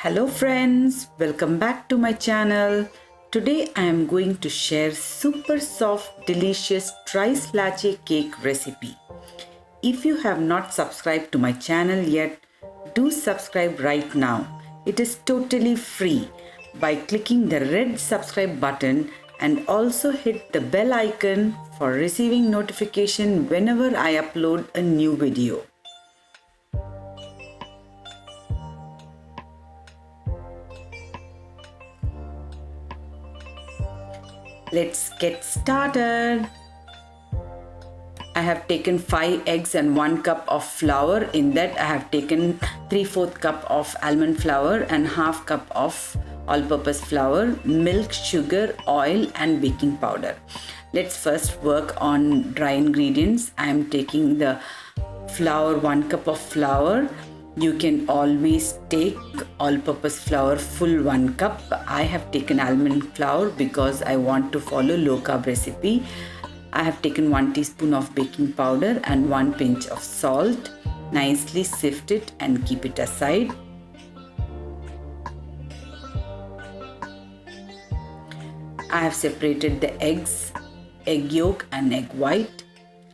Hello friends, welcome back to my channel. Today I am going to share super soft delicious rice latte cake recipe. If you have not subscribed to my channel yet, do subscribe right now. It is totally free by clicking the red subscribe button and also hit the bell icon for receiving notification whenever I upload a new video. Let's get started. I have taken 5 eggs and 1 cup of flour. In that I have taken 3/4 cup of almond flour and half cup of all-purpose flour, milk, sugar, oil and baking powder. Let's first work on dry ingredients. I am taking the flour, 1 cup of flour. You can always take all-purpose flour full 1 cup. I have taken almond flour because I want to follow low-carb recipe. I have taken 1 teaspoon of baking powder and 1 pinch of salt. Nicely sift it and keep it aside. I have separated the eggs, egg yolk and egg white.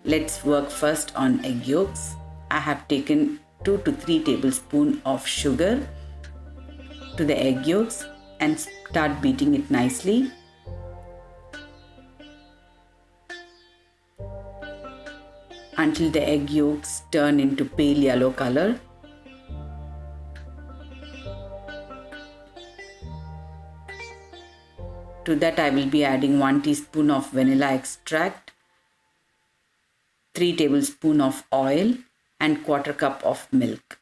Let's work first on egg yolks. I have taken 2 to 3 tablespoons of sugar to the egg yolks and start beating it nicely. Until the egg yolks turn into pale yellow color. To that I will be adding 1 teaspoon of vanilla extract, 3 tablespoons of oil and 1/4 cup of milk.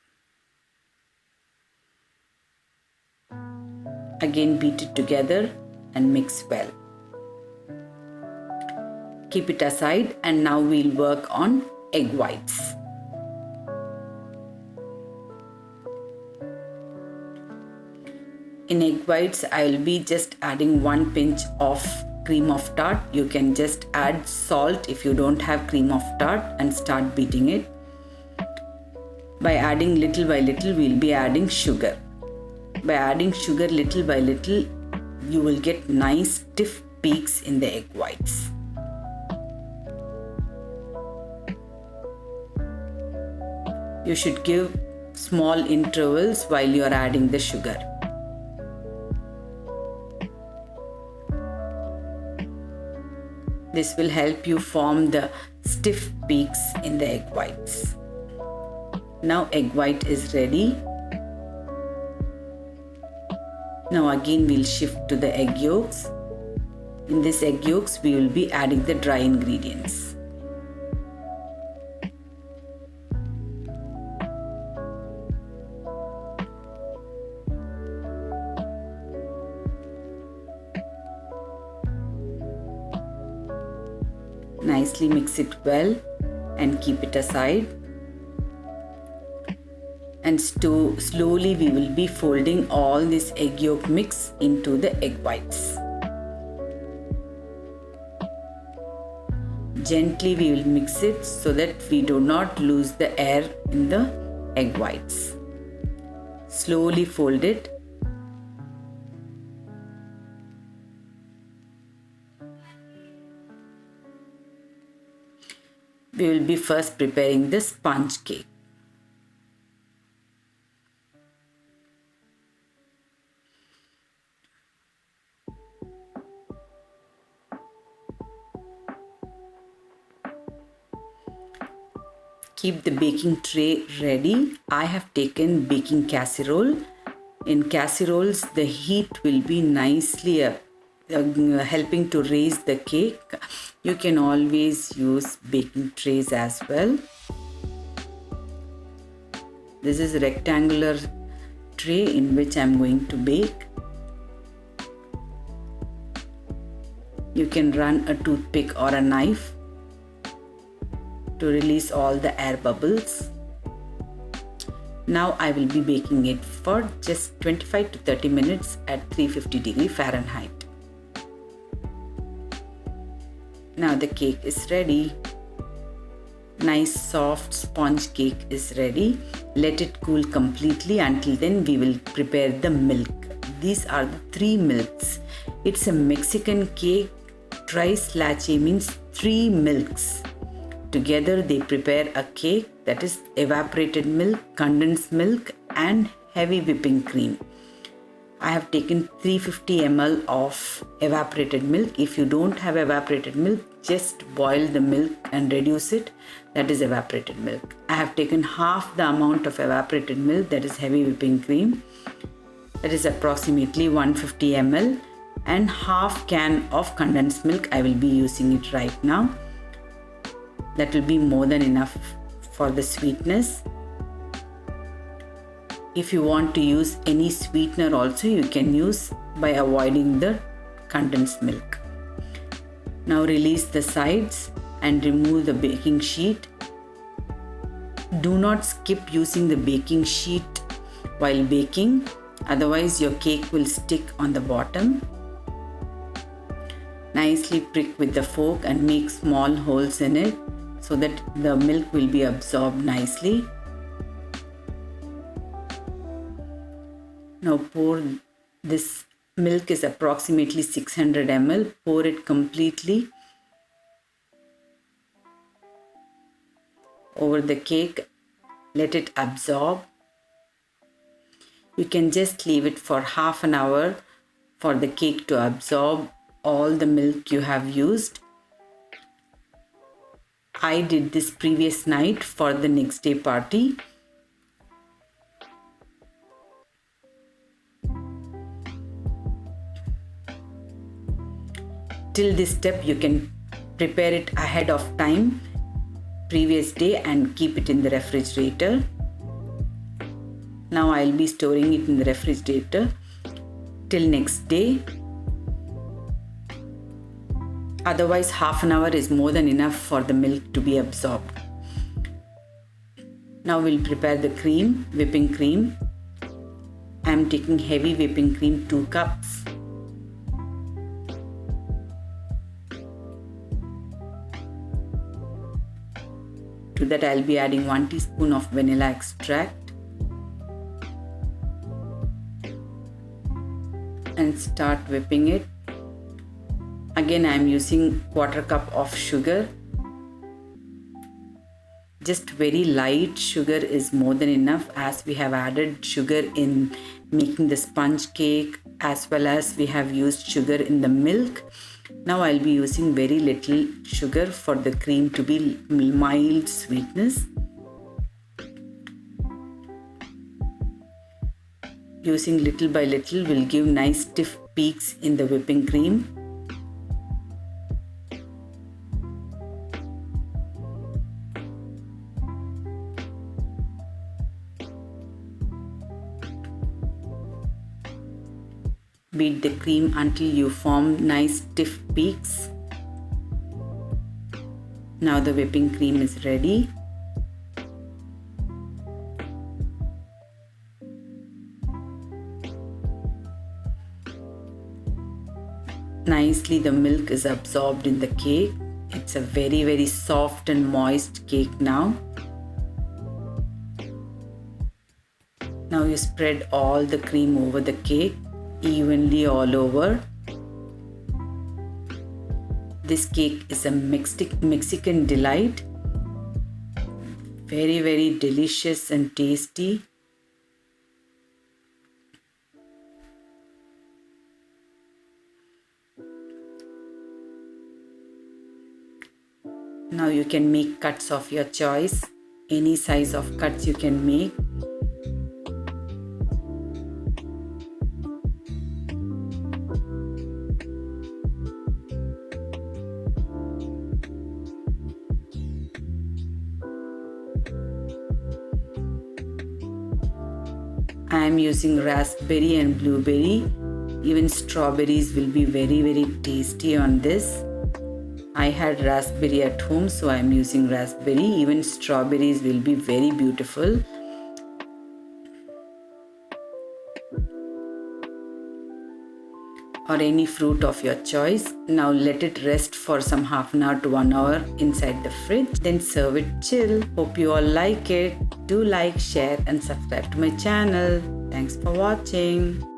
Again beat it together and mix well. Keep it aside and now we'll work on egg whites. In egg whites I will be just adding 1 pinch of cream of tart. You can just add salt if you don't have cream of tart and start beating it. By adding little by little, we'll be adding sugar. By adding sugar little by little, you will get nice stiff peaks in the egg whites. You should give small intervals while you are adding the sugar. This will help you form the stiff peaks in the egg whites. Now egg white is ready. Now again we'll shift to the egg yolks. In this egg yolks we will be adding the dry ingredients. Nicely mix it well and keep it aside. And slowly we will be folding all this egg yolk mix into the egg whites. Gently we will mix it so that we do not lose the air in the egg whites. Slowly fold it. We will be first preparing the sponge cake. Keep the baking tray ready. I have taken baking casserole. In casseroles, the heat will be nicely helping to raise the cake. You can always use baking trays as well. This is a rectangular tray in which I am going to bake. You can run a toothpick or a knife to release all the air bubbles. Now I will be baking it for just 25 to 30 minutes at 350 Fahrenheit. Now the cake is ready. Nice soft sponge cake is ready. Let it cool completely. Until then we will prepare the milk. These are the 3 milks. It's a Mexican cake. Tres Lachey means 3 milks. Together they prepare a cake that is evaporated milk, condensed milk and heavy whipping cream. I have taken 350 ml of evaporated milk. If you don't have evaporated milk, just boil the milk and reduce it. That is evaporated milk. I have taken half the amount of evaporated milk, that is heavy whipping cream. That is approximately 150 ml, and half can of condensed milk. I will be using it right now. That will be more than enough for the sweetness. If you want to use any sweetener also, you can use by avoiding the condensed milk. Now release the sides and remove the baking sheet. Do not skip using the baking sheet while baking, otherwise your cake will stick on the bottom. Nicely prick with the fork and make small holes in it so that the milk will be absorbed nicely. Now pour this milk is approximately 600 ml. Pour it completely over the cake. Let it absorb. You can just leave it for half an hour for the cake to absorb all the milk you have used. I did this previous night for the next day party. Till this step you can prepare it ahead of time, previous day, and keep it in the refrigerator. Now I'll be storing it in the refrigerator till next day. Otherwise half an hour is more than enough for the milk to be absorbed. Now we'll prepare the cream, whipping cream. I am taking heavy whipping cream, 2 cups. To that I'll be adding 1 teaspoon of vanilla extract and start whipping it. Again I am using 1/4 cup of sugar. Just very light sugar is more than enough, as we have added sugar in making the sponge cake as well as we have used sugar in the milk. Now I'll be using very little sugar for the cream to be mild sweetness. Using little by little will give nice stiff peaks in the whipping cream. Beat the cream until you form nice stiff peaks. Now the whipping cream is ready. Nicely the milk is absorbed in the cake. It's a very soft and moist cake now. Now you spread all the cream over the cake evenly all over. This cake is a Mexican delight. Very delicious and tasty. Now you can make cuts of your choice. Any size of cuts you can make. I am using raspberry and blueberry. Even strawberries will be very tasty on this. I had raspberry at home, so I am using raspberry. Even strawberries will be very beautiful. or any fruit of your choice. Now let it rest for some half an hour to 1 hour inside the fridge. Then serve it chill. Hope you all like it. Do like, share and subscribe to my channel. Thanks for watching.